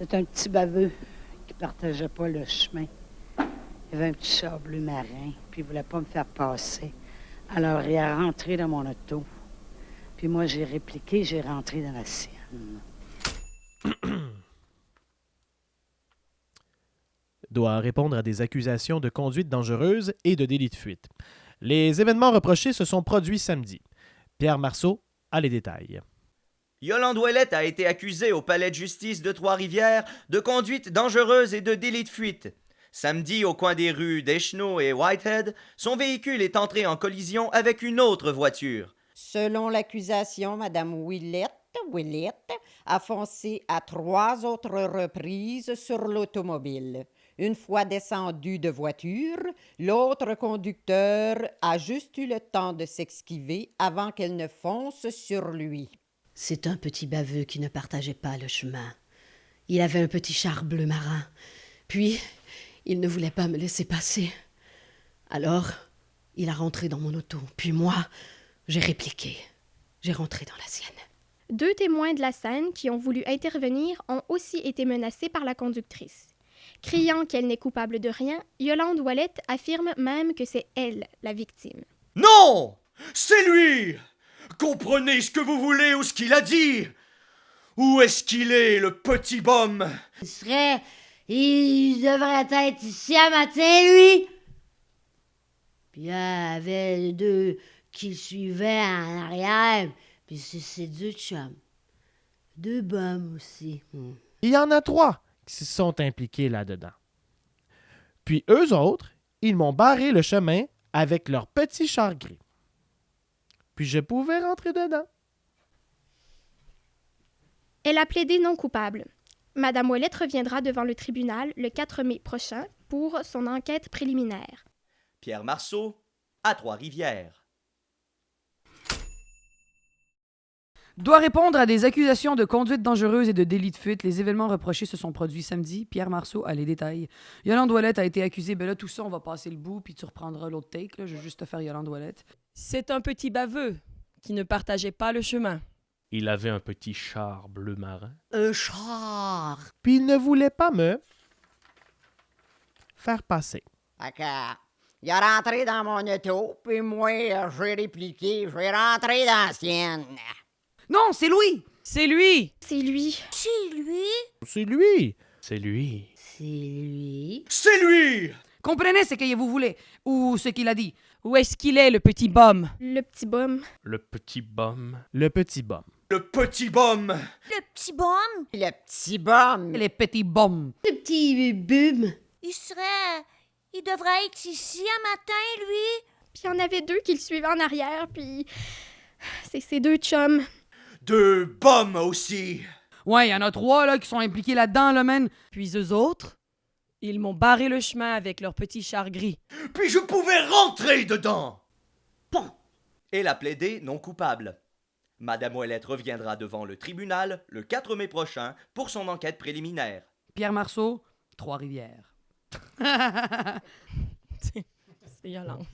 C'est un petit baveux qui partageait pas le chemin. Il avait un petit char bleu marin, puis il voulait pas me faire passer. Alors, il est rentré dans mon auto. Puis moi, j'ai répliqué, j'ai rentré dans la sienne. Doit répondre à des accusations de conduite dangereuse et de délit de fuite. Les événements reprochés se sont produits samedi. Pierre Marceau a les détails. Yolande Ouellette a été accusée au palais de justice de Trois-Rivières de conduite dangereuse et de délit de fuite. Samedi, au coin des rues d'Echeneau et Whitehead, son véhicule est entré en collision avec une autre voiture. Selon l'accusation, Mme Ouellette a foncé à 3 autres reprises sur l'automobile. Une fois descendu de voiture, l'autre conducteur a juste eu le temps de s'esquiver avant qu'elle ne fonce sur lui. C'est un petit baveux qui ne partageait pas le chemin. Il avait un petit char bleu marin. Puis, il ne voulait pas me laisser passer. Alors, il a rentré dans mon auto. Puis moi, j'ai répliqué. J'ai rentré dans la sienne. 2 témoins de la scène qui ont voulu intervenir ont aussi été menacés par la conductrice. Criant qu'elle n'est coupable de rien, Yolande Ouellette affirme même que c'est elle la victime. Non! C'est lui! Comprenez ce que vous voulez ou ce qu'il a dit! Où est-ce qu'il est, le petit bum? Il devrait être ici à matin, lui! Puis il y avait 2 qui le suivaient en arrière, puis c'est 2 chums. 2 bums aussi. Il y en a 3 qui se sont impliqués là-dedans. Puis eux autres, ils m'ont barré le chemin avec leur petit char gris. Puis je pouvais rentrer dedans. Elle a plaidé non coupable. Madame Ouellette reviendra devant le tribunal le 4 mai prochain pour son enquête préliminaire. Pierre Marceau, à Trois-Rivières. Doit répondre à des accusations de conduite dangereuse et de délit de fuite. Les événements reprochés se sont produits samedi. Pierre Marceau a les détails. Yolande Ouellette a été accusée. Ben là, tout ça, on va passer le bout, puis tu reprendras l'autre take. Là. Je vais juste te faire Yolande Ouellette. C'est un petit baveux qui ne partageait pas le chemin. Il avait un petit char bleu marin. Un char! Puis il ne voulait pas me faire passer. Fait que, il a rentré dans mon auto, puis moi, j'ai répliqué, j'ai rentré dans la sienne. Non, c'est Louis! C'est lui! C'est lui. C'est lui? C'est lui! C'est lui! C'est lui? C'est lui! Comprenez ce que vous voulez, ou ce qu'il a dit. Où est-ce qu'il est, le petit bum? Le petit bum. Le petit bum. Le petit bum. Le petit bum! Le petit bum? Le petit bum. Les petits bombes. Le petit bum? Il devrait être ici à matin, lui. Puis il y en avait 2 qui le suivaient en arrière, puis c'est ces 2 chums. 2 bums aussi! Ouais, il y en a 3 là, qui sont impliqués là-dedans, là, man. Puis eux autres, ils m'ont barré le chemin avec leur petit char gris. Puis je pouvais rentrer dedans! Bon. Elle a plaidé non coupable. Madame Ouellette reviendra devant le tribunal le 4 mai prochain pour son enquête préliminaire. Pierre Marceau, Trois-Rivières. C'est Yolande.